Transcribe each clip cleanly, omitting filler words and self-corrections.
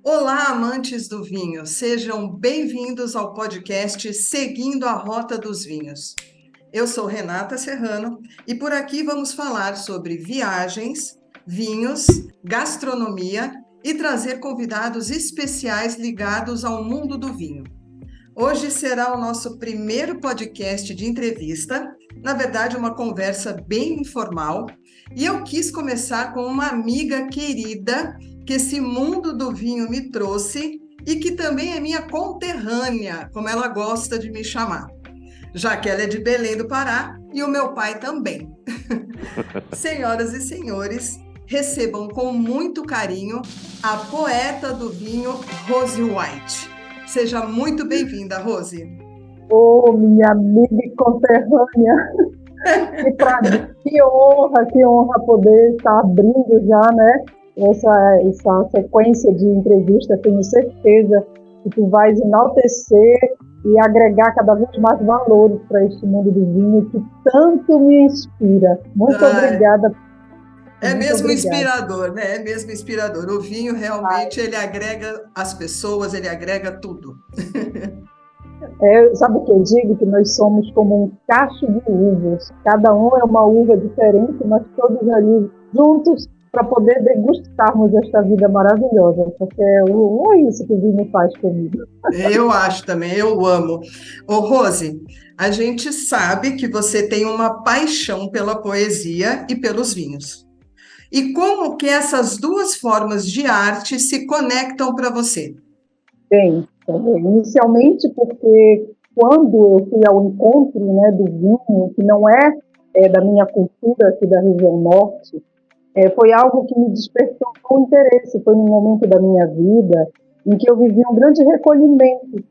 Olá, amantes do vinho, sejam bem-vindos ao podcast Seguindo a Rota dos Vinhos. Eu sou Renata Serrano e por aqui vamos falar sobre viagens, vinhos, gastronomia e trazer convidados especiais ligados ao mundo do vinho. Hoje será o nosso primeiro podcast de entrevista, na verdade, uma conversa bem informal, e eu quis começar com uma amiga querida que esse mundo do vinho me trouxe e que também é minha conterrânea, como ela gosta de me chamar, já que ela é de Belém do Pará e o meu pai também. Senhoras e senhores, recebam com muito carinho a poeta do vinho, Rose White. Seja muito bem-vinda, Rose. Ô, minha amiga e conterrânea, que prazer, que honra poder estar abrindo já, né, essa sequência de entrevistas. Tenho certeza que tu vais enaltecer e agregar cada vez mais valores para este mundo do vinho que tanto me inspira. Muito obrigada. É Muito mesmo obrigada. inspirador, né? É mesmo inspirador. O vinho realmente ele agrega as pessoas, ele agrega tudo. Sabe o que eu digo? Que nós somos como um cacho de uvas. Cada um é uma uva diferente, mas todos ali juntos para poder degustarmos esta vida maravilhosa. Porque é isso que o vinho faz comigo. Eu acho também, eu amo. Ô, Rose, a gente sabe que você tem uma paixão pela poesia e pelos vinhos. E como que essas duas formas de arte se conectam para você? Bem, inicialmente porque quando eu fui ao encontro, né, do vinho, que não é da minha cultura aqui da região norte, foi algo que me despertou o interesse. Foi num momento da minha vida em que eu vivi um grande recolhimento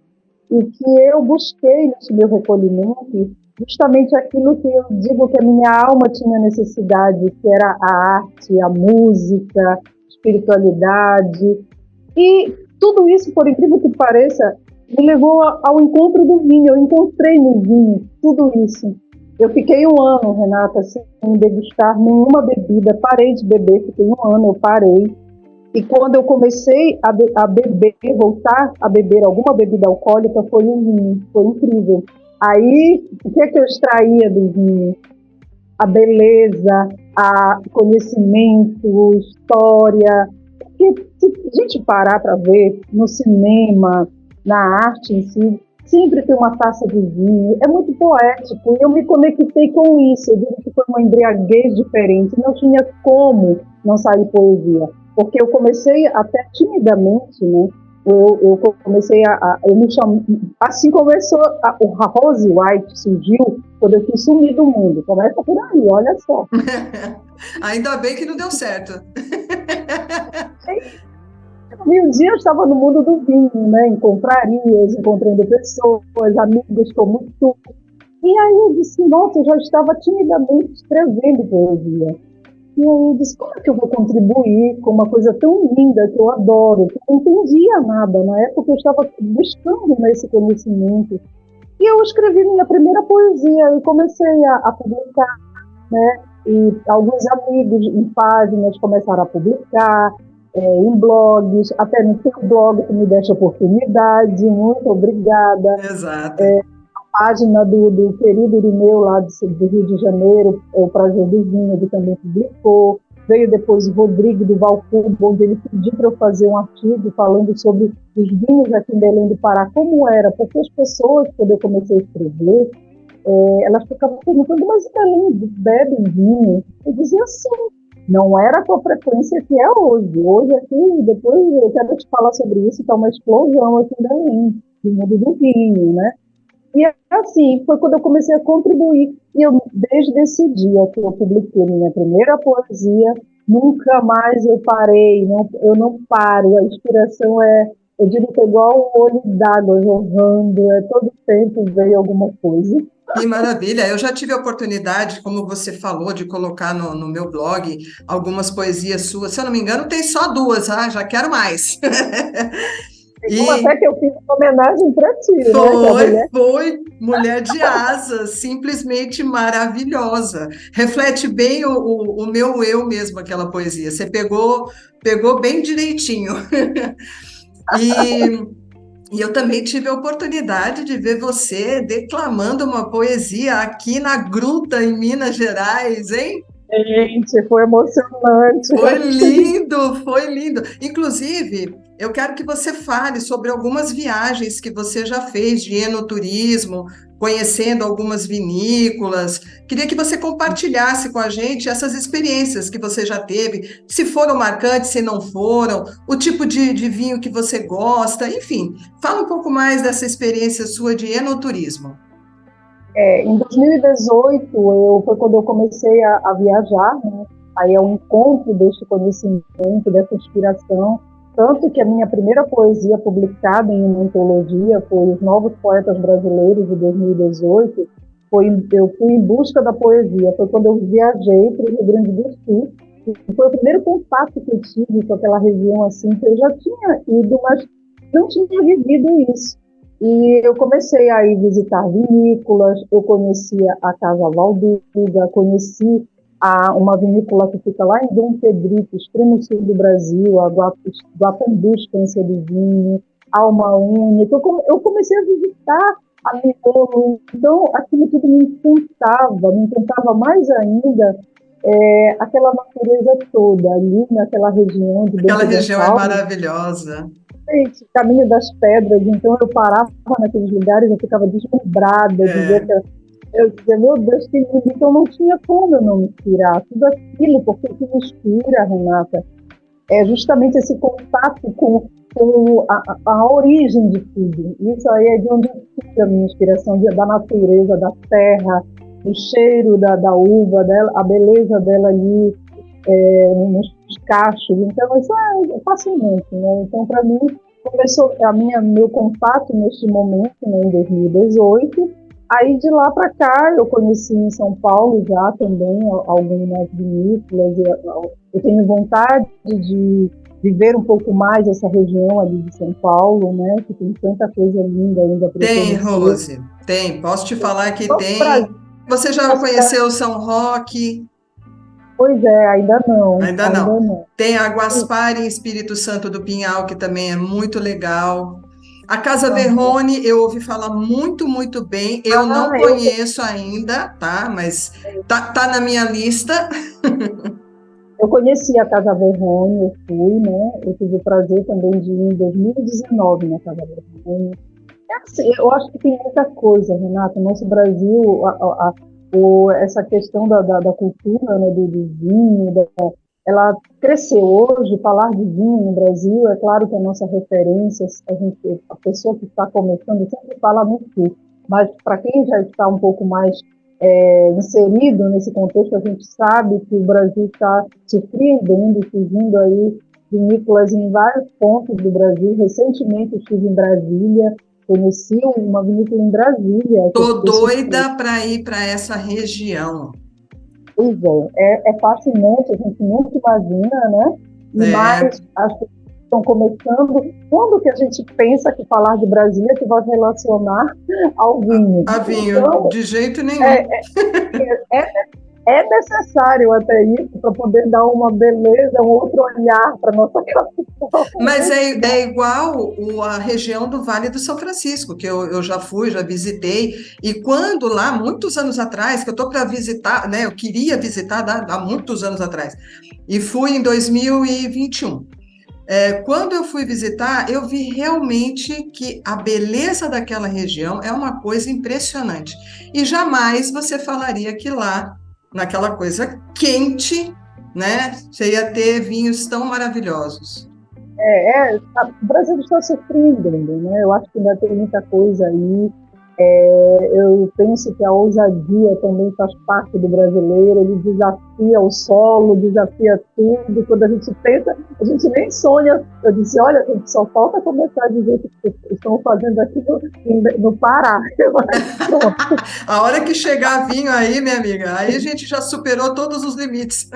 e que eu busquei nesse meu recolhimento justamente aquilo que eu digo que a minha alma tinha necessidade, que era a arte, a música, a espiritualidade. E tudo isso, por incrível que pareça, me levou ao encontro do vinho. Eu encontrei no vinho tudo isso. Eu fiquei um ano, Renata, sem degustar nenhuma bebida. Parei de beber, fiquei um ano, eu parei. E quando eu comecei a beber, voltar a beber alguma bebida alcoólica, foi o vinho. Foi incrível. Aí, o que é que eu extraía do vinho? A beleza, a conhecimento, história. Porque se a gente parar para ver no cinema, na arte em si, sempre tem uma taça de vinho, é muito poético, e eu me conectei com isso. Eu digo que foi uma embriaguez diferente, não tinha como não sair poesia, porque eu comecei até timidamente, né? Eu comecei eu me chamo, assim começou a Rose White surgiu quando eu quis sumir do mundo. Começa por aí, olha só. Ainda bem que não deu certo. E um dia eu estava no mundo do vinho, né, em confrarias, encontrando pessoas, amigos como tu. E aí eu disse, nossa, eu já estava timidamente escrevendo poesia. E aí eu disse, como é que eu vou contribuir com uma coisa tão linda que eu adoro, que eu não entendia nada. Na época eu estava buscando nesse conhecimento. E eu escrevi minha primeira poesia e comecei a publicar, né? E alguns amigos em páginas começaram a publicar, em blogs, até no seu blog que me deixa oportunidade, muito obrigada. Exato. A página do querido Irineu lá do Rio de Janeiro, o Prazer do Vinho, ele também publicou. Veio depois o Rodrigo do Valcubo, onde ele pediu para eu fazer um artigo falando sobre os vinhos aqui em Belém do Pará, como era, porque as pessoas, quando eu comecei a escrever, elas ficavam perguntando, mas em Belém bebem vinho? Eu dizia sim, não era com a frequência que é hoje. Hoje aqui, depois eu quero te falar sobre isso, está uma explosão aqui em Belém, do mundo do vinho, né? E assim, foi quando eu comecei a contribuir. E eu, desde esse dia que eu publiquei minha primeira poesia, nunca mais eu parei, eu não paro. A inspiração eu digo que é igual um olho d'água jorrando, todo tempo veio alguma coisa. Que maravilha! Eu já tive a oportunidade, como você falou, de colocar no meu blog algumas poesias suas. Se eu não me engano, tem só duas, já quero mais. Então, até que eu fiz uma homenagem para ti, né? Foi Mulher de Asas, simplesmente maravilhosa. Reflete bem o meu eu mesmo, aquela poesia. Você pegou bem direitinho. E, e eu também tive a oportunidade de ver você declamando uma poesia aqui na Gruta, em Minas Gerais, hein? Gente, foi emocionante. Foi lindo, foi lindo. Inclusive, eu quero que você fale sobre algumas viagens que você já fez de enoturismo, conhecendo algumas vinícolas. Queria que você compartilhasse com a gente essas experiências que você já teve, se foram marcantes, se não foram, o tipo de vinho que você gosta, enfim. Fala um pouco mais dessa experiência sua de enoturismo. Em 2018, foi quando eu comecei a viajar, né? Aí é um encontro deste conhecimento, dessa inspiração. Tanto que a minha primeira poesia publicada em uma antologia foi Os Novos Poetas Brasileiros, de 2018. Eu fui em busca da poesia. Foi quando eu viajei para o Rio Grande do Sul. E foi o primeiro contato que eu tive com aquela região, assim, que eu já tinha ido, mas não tinha vivido isso. E eu comecei a ir visitar vinícolas, eu conhecia a Casa Valduga, conheci uma vinícola que fica lá em Dom Pedrito, extremo sul do Brasil, a Guapambu Estância do Vinho, a Alma Única. Eu comecei a visitar a Miolo, então aquilo tudo me encantava mais ainda aquela natureza toda ali naquela região de Aquela Bento região é Gonçalves, maravilhosa. Caminho das Pedras, então eu parava naqueles lugares, eu ficava deslumbrada de ver É, aquela. Eu dizia, meu Deus, que lindo, então não tinha como eu não me inspirar. Tudo aquilo, porque o que me inspira, Renata, é justamente esse contato com a origem de tudo. Isso aí é de onde fica a minha inspiração, da natureza, da terra, o cheiro da uva, dela, a beleza dela ali, nos cachos. Então, isso é fascinante, né? Então, para mim, começou meu contato neste momento, né, em 2018. Aí, de lá para cá, eu conheci em São Paulo já também algumas vinícolas. Eu tenho vontade de viver um pouco mais essa região ali de São Paulo, né? Que tem tanta coisa linda ainda para eu tem, conhecer. Rose, tem. Posso te falar que Nosso Brasil, tem. Você já conheceu São Roque? pois é, ainda não, Ainda não. ainda não. Tem a Guaspar em Espírito Santo do Pinhal, que também é muito legal. A Casa Verrone, eu ouvi falar muito, muito bem. Eu não Ah, eu conheço ainda, tá? Mas tá na minha lista. Eu conheci a Casa Verrone, eu fui, né? Eu tive o prazer também de ir em 2019 na Casa Verrone. Assim, eu acho que tem muita coisa, Renata. Nosso Brasil, essa questão da cultura, né, do vinho, ela cresceu. Hoje, falar de vinho no Brasil, é claro que a nossa referência, a pessoa que está começando sempre fala no sul, mas para quem já está um pouco mais inserido nesse contexto, a gente sabe que o Brasil está se surpreendendo, surgindo aí vinícolas em vários pontos do Brasil. Recentemente eu estive em Brasília, conheci uma vinícola em Brasília, que eu Tô fiquei surpresa. doida para ir para essa região. Pois é fascinante, a gente nunca imagina, né? É, Mas as pessoas estão começando. Quando que a gente pensa que falar de Brasília que vai relacionar ao vinho? a vinho, Então, de jeito é, nenhum. é, é necessário até isso para poder dar uma beleza, um outro olhar para a nossa capital. Mas é igual a região do Vale do São Francisco, que eu já fui, já visitei, e quando lá, muitos anos atrás, que eu estou para visitar, né, eu queria visitar há muitos anos atrás, e fui em 2021. Quando eu fui visitar, eu vi realmente que a beleza daquela região é uma coisa impressionante. E jamais você falaria que lá, naquela coisa quente, né, você ia ter vinhos tão maravilhosos. O Brasil está surpreendendo, né? Eu acho que ainda tem muita coisa aí. Eu penso que a ousadia também faz parte do brasileiro, ele desafia o solo, desafia tudo. Quando a gente pensa, a gente nem sonha. Eu disse, olha, a gente só falta começar a dizer que estão fazendo aqui no Pará. Pronto. A hora que chegar vinho aí, minha amiga, aí a gente já superou todos os limites.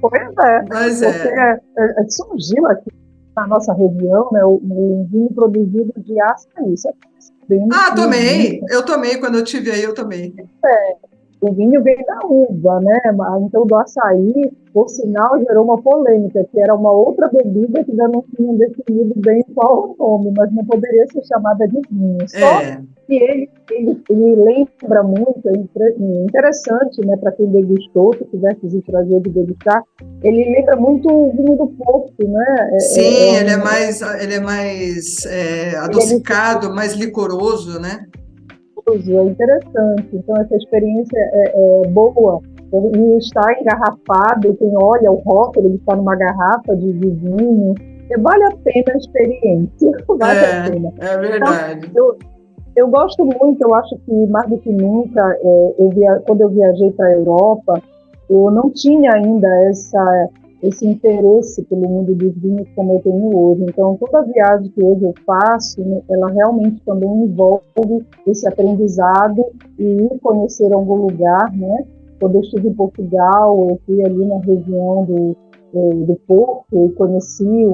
Pois é, Mas porque surgiu aqui na nossa região, né, o vinho produzido de açaí. Isso é bem Ah, vinho. tomei. Eu tomei quando eu tive aí, eu tomei. o vinho vem da uva, né? Então, do açaí, por sinal, gerou uma polêmica, que era uma outra bebida que ainda não tinham definido bem qual o nome, mas não poderia ser chamada de vinho. Só É, que ele lembra muito, é interessante, né, para quem degustou, se tiver esse prazer de degustar, ele lembra muito o vinho do Porto, né? sim, ele é mais Ele adocicado, mais licoroso, né? é interessante. Então, essa experiência é boa. E está engarrafado, quem olha o rótulo, ele está numa garrafa de vinho. Vale a pena a experiência, vale a pena. É Então, verdade. eu gosto muito, eu acho que mais do que nunca, quando eu viajei para a Europa, eu não tinha ainda esse interesse pelo mundo dos vinhos como eu tenho hoje. Então, toda viagem que hoje eu faço, né, ela realmente também envolve esse aprendizado e ir conhecer algum lugar, né? Quando eu estive em Portugal, eu fui ali na região do Porto e conheci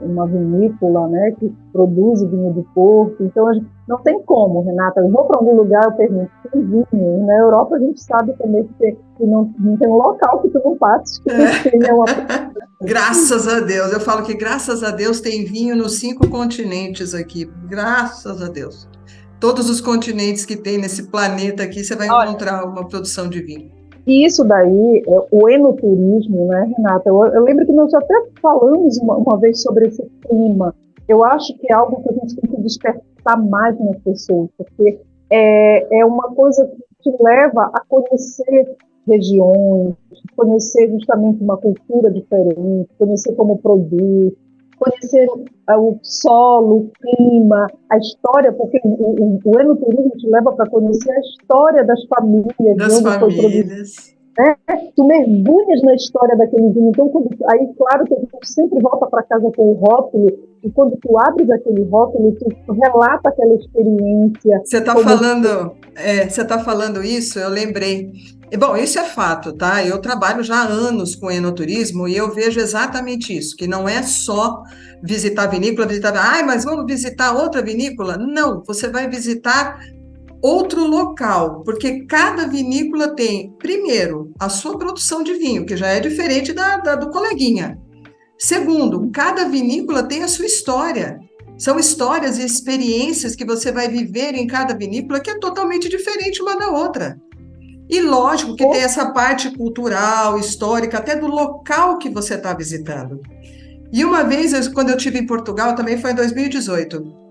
uma vinícola, né, que produz vinho do Porto. Então, não tem como, Renata. Eu vou para algum lugar, eu pergunto, tem vinho? E na Europa a gente sabe também que não tem um local que tu não passes que não tenha uma... Graças a Deus. Eu falo que graças a Deus tem vinho nos 5 continentes aqui. Graças a Deus. Todos os continentes que tem nesse planeta aqui, você vai Olha, encontrar uma produção de vinho. e isso daí, o enoturismo, né, Renata? Eu lembro que nós até falamos uma vez sobre esse clima. Eu acho que é algo que a gente tem que despertar mais nas pessoas, porque é uma coisa que te leva a conhecer regiões, conhecer justamente uma cultura diferente, conhecer como produz, conhecer o solo, o clima, a história, porque o enoturismo te leva para conhecer a história das famílias, de Das onde foi produzido. famílias. Tu mergulhas na história daquele vinho. Então, aí, claro que a gente sempre volta para casa com o rótulo, e quando tu abres aquele rótulo, tu relata aquela experiência. Você tá falando isso, eu lembrei. E, bom, isso é fato, tá? Eu trabalho já há anos com enoturismo e eu vejo exatamente isso, que não é só visitar a vinícola, mas vamos visitar outra vinícola? Não, você vai visitar outro local, porque cada vinícola tem, primeiro, a sua produção de vinho, que já é diferente do coleguinha. Segundo, cada vinícola tem a sua história. São histórias e experiências que você vai viver em cada vinícola que é totalmente diferente uma da outra. E lógico que tem essa parte cultural, histórica, até do local que você está visitando. E uma vez, quando eu estive em Portugal, também foi em 2018,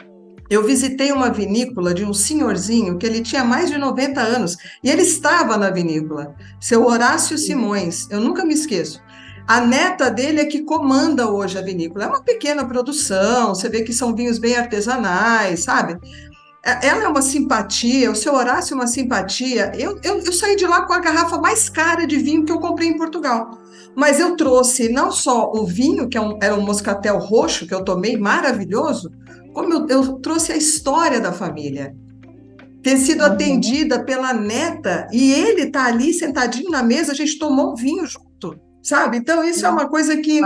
eu visitei uma vinícola de um senhorzinho que ele tinha mais de 90 anos e ele estava na vinícola, seu Horácio Simões, eu nunca me esqueço. A neta dele é que comanda hoje a vinícola. É uma pequena produção, você vê que são vinhos bem artesanais, sabe? Ela é uma simpatia, o seu Horácio é uma simpatia. Eu saí de lá com a garrafa mais cara de vinho que eu comprei em Portugal. Mas eu trouxe não só o vinho, que era um moscatel roxo, que eu tomei, maravilhoso, como eu trouxe a história da família. Ter sido Uhum. atendida pela neta e ele tá ali sentadinho na mesa, a gente tomou um vinho junto, sabe? Então, isso é uma coisa que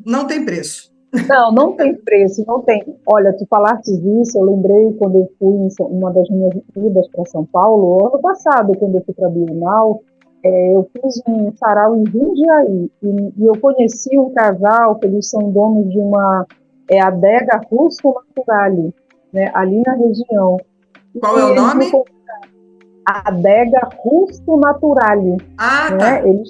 não tem preço. Não, não tem preço, não tem. Olha, tu falaste disso, eu lembrei quando eu fui em uma das minhas idas para São Paulo, ano passado, quando eu fui para a Bienal, eu fiz um sarau em Jundiaí, e eu conheci um casal, que eles são donos de uma adega Russo Naturale, né, ali na região. Qual E é o eles me nome? contaram, Adega Russo Naturale, Ah, tá. né? Eles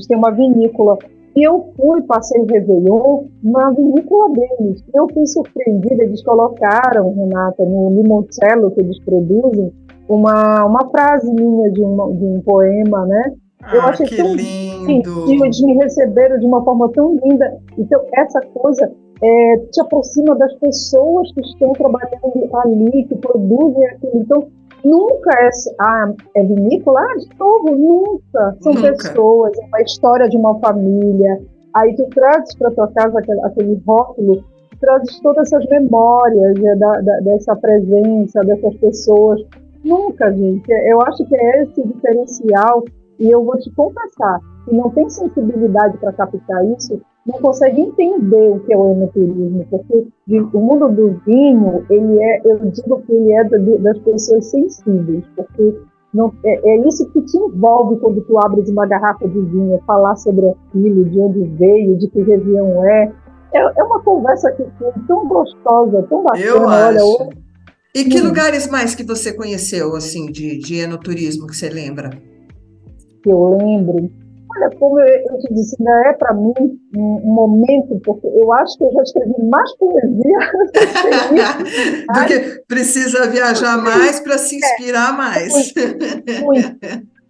têm uma vinícola. E eu fui, passei o Réveillon na vinícola deles. Eu fui surpreendida, eles colocaram, Renata, no limoncello que eles produzem, uma frase minha de um poema, né? Eu Ah, achei que tão gentil, lindo. eles me receberam de uma forma tão linda. Então, essa coisa te aproxima das pessoas que estão trabalhando ali, que produzem aquilo. Então, nunca é vinícola, de novo, nunca. São Nunca. pessoas, é uma história de uma família. Aí tu trazes para tua casa aquele rótulo, tu trazes todas essas memórias, né, dessa presença, dessas pessoas. Nunca, gente. Eu acho que é esse diferencial, e eu vou te confessar, que não tem sensibilidade para captar isso, não consegue entender o que é o enoturismo, porque o mundo do vinho, eu digo que ele é das pessoas sensíveis, porque Não, é isso que te envolve quando tu abres uma garrafa de vinho, falar sobre aquilo, de onde veio, de que região é. É uma conversa que foi tão gostosa, tão Eu bacana. Olha, acho. hoje, E que lugares mais que você conheceu, assim, de enoturismo, que você lembra? que eu lembro. Olha, como eu te disse, ainda é para mim um momento, porque eu acho que eu já escrevi mais poesia do que isso. Do que precisa viajar mais para se inspirar mais. Muito, muito,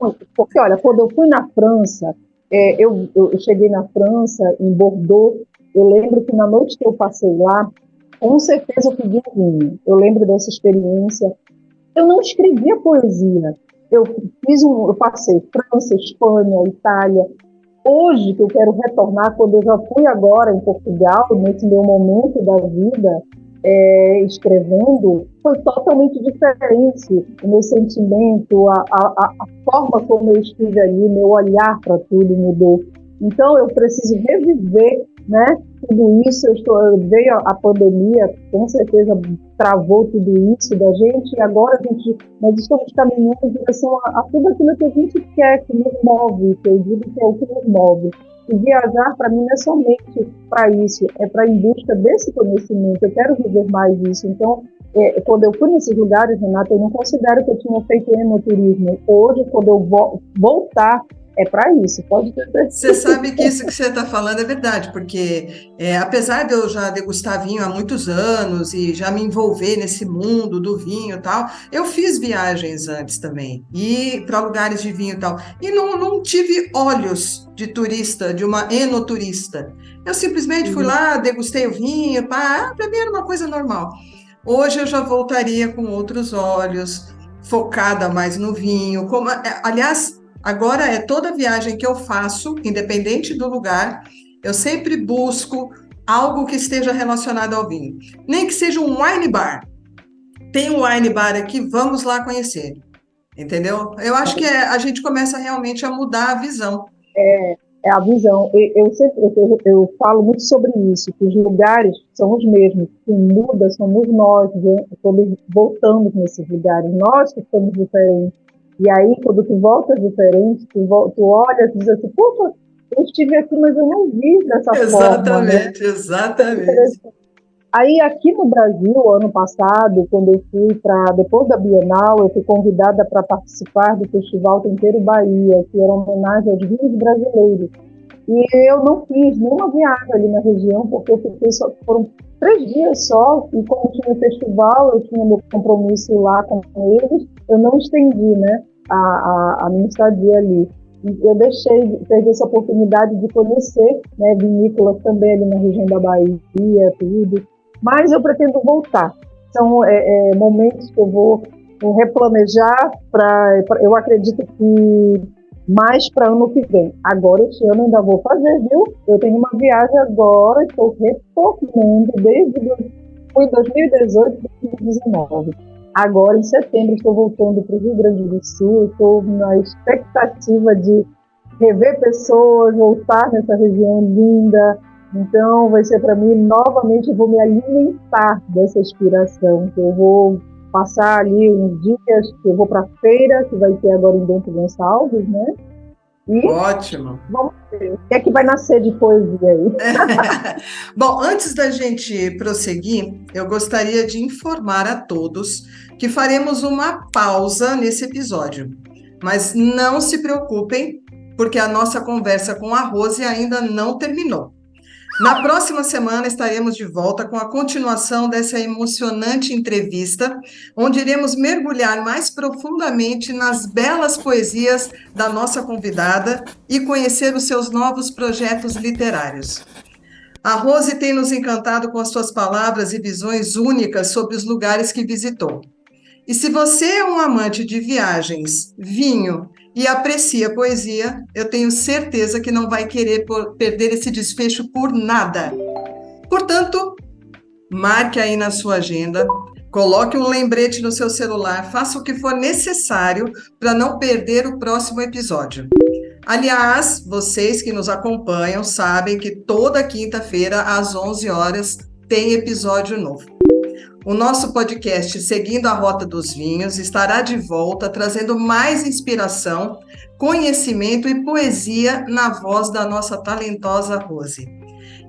muito. Porque, olha, quando eu fui na França, eu cheguei na França, em Bordeaux, eu lembro que na noite que eu passei lá, com certeza eu pedi um vinho. Eu lembro dessa experiência. Eu não escrevia poesia. Eu passei França, Espanha, Itália. Hoje, que eu quero retornar, quando eu já fui agora em Portugal, nesse meu momento da vida, escrevendo, foi totalmente diferente. O meu sentimento, a forma como eu estive ali, meu olhar para tudo mudou. Então, eu preciso reviver, né, tudo isso. Veio a pandemia, com certeza travou tudo isso da gente, e agora nós estamos caminhando em direção a tudo aquilo que a gente quer, que nos move, que eu digo que é o que nos move. E viajar, para mim, não é somente para isso, é para em busca desse conhecimento. Eu quero viver mais isso. Então, quando eu fui nesses lugares, Renata, eu não considero que eu tinha feito enoturismo. Hoje, quando eu voltar, é para isso, pode ter Você certeza. sabe que isso que você está falando é verdade, porque apesar de eu já degustar vinho há muitos anos e já me envolver nesse mundo do vinho e tal, eu fiz viagens antes também, e para lugares de vinho e tal, e não tive olhos de turista, de uma enoturista. Eu simplesmente fui lá, degustei o vinho, para mim era uma coisa normal. Hoje eu já voltaria com outros olhos, focada mais no vinho. Aliás, agora é toda viagem que eu faço, independente do lugar, eu sempre busco algo que esteja relacionado ao vinho. Nem que seja um wine bar. Tem um wine bar aqui, vamos lá conhecer. Entendeu? Eu acho que a gente começa realmente a mudar a visão. É a visão. Eu falo muito sobre isso, que os lugares são os mesmos, que muda somos nós, né? Quando voltamos nesses lugares, nós que somos diferentes. E aí, quando tu voltas diferente, tu olha e diz assim, poxa, eu estive aqui, mas eu não vi dessa forma, né? Exatamente, exatamente. Aí, aqui no Brasil, ano passado, quando eu fui depois da Bienal, eu fui convidada para participar do Festival Tempero Bahia, que era uma homenagem aos vinhos brasileiros. E eu não fiz nenhuma viagem ali na região, porque eu fiquei foram 3 dias só, e como tinha festival, eu tinha meu compromisso lá com eles, eu não estendi, né, a minha estadia ali. E eu perdi essa oportunidade de conhecer, né, vinícolas também ali na região da Bahia, tudo. Mas eu pretendo voltar. São momentos que eu vou replanejar eu acredito que mais para ano que vem. Agora, este ano ainda vou fazer, viu? Eu tenho uma viagem agora, estou retornando foi 2018, 2019. Agora, em setembro, estou voltando para o Rio Grande do Sul, estou na expectativa de rever pessoas, voltar nessa região linda. Então, vai ser para mim, novamente, eu vou me alimentar dessa inspiração. Eu vou passar ali uns dias, que eu vou para a feira, que vai ter agora em Bento Gonçalves, né? E Ótimo. vamos ver o que é que vai nascer de poesia aí. Bom, antes da gente prosseguir, eu gostaria de informar a todos que faremos uma pausa nesse episódio. Mas não se preocupem, porque a nossa conversa com a Rose ainda não terminou. Na próxima semana estaremos de volta com a continuação dessa emocionante entrevista, onde iremos mergulhar mais profundamente nas belas poesias da nossa convidada e conhecer os seus novos projetos literários. A Rose tem nos encantado com as suas palavras e visões únicas sobre os lugares que visitou. E se você é um amante de viagens, vinho e aprecia poesia, eu tenho certeza que não vai querer perder esse desfecho por nada. Portanto, marque aí na sua agenda, coloque um lembrete no seu celular, faça o que for necessário para não perder o próximo episódio. Aliás, vocês que nos acompanham sabem que toda quinta-feira, às 11 horas, tem episódio novo. O nosso podcast Seguindo a Rota dos Vinhos estará de volta trazendo mais inspiração, conhecimento e poesia na voz da nossa talentosa Rose.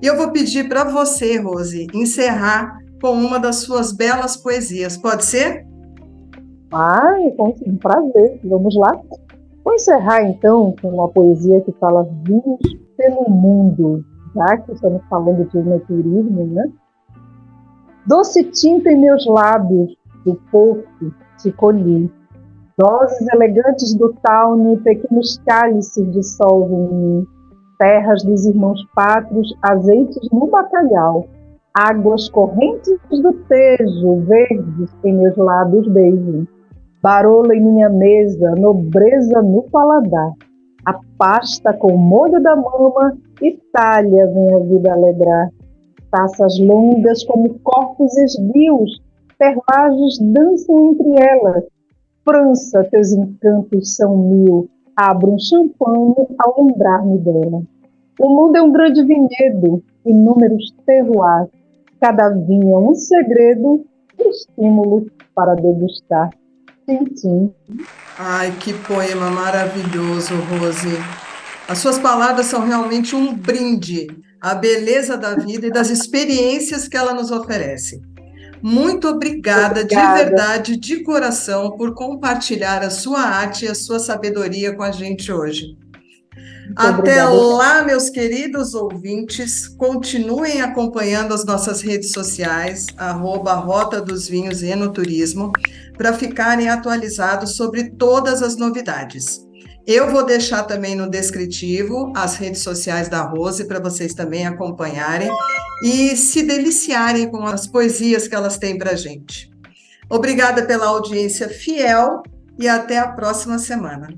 E eu vou pedir para você, Rose, encerrar com uma das suas belas poesias. Pode ser? Com um prazer. Vamos lá. Vou encerrar, então, com uma poesia que fala vinhos pelo mundo, já que estamos falando de naturismo, né? Doce tinta em meus lábios, do Porto te colhi. Doses elegantes do Taune, pequenos cálices dissolvem em mim. Terras dos irmãos pátrios, azeites no bacalhau. Águas correntes do Tejo, verdes em meus lábios beijam. Barola em minha mesa, nobreza no paladar. A pasta com molho da mama, Itália vem a vida alegrar. Taças longas como corpos esguios, perlages dançam entre elas. França, teus encantos são mil, abro um champanhe ao lembrar-me dela. O mundo é um grande vinhedo, inúmeros terroirs. Cada vinho é um segredo, estímulo para degustar. Tintim. Ai, que poema maravilhoso, Rose. As suas palavras são realmente um brinde à beleza da vida e das experiências que ela nos oferece. Muito obrigada, de verdade, de coração, por compartilhar a sua arte e a sua sabedoria com a gente hoje. Até lá, meus queridos ouvintes, continuem acompanhando as nossas redes sociais, @Rota dos Vinhos e Enoturismo, para ficarem atualizados sobre todas as novidades. Eu vou deixar também no descritivo as redes sociais da Rose para vocês também acompanharem e se deliciarem com as poesias que elas têm para a gente. Obrigada pela audiência fiel e até a próxima semana.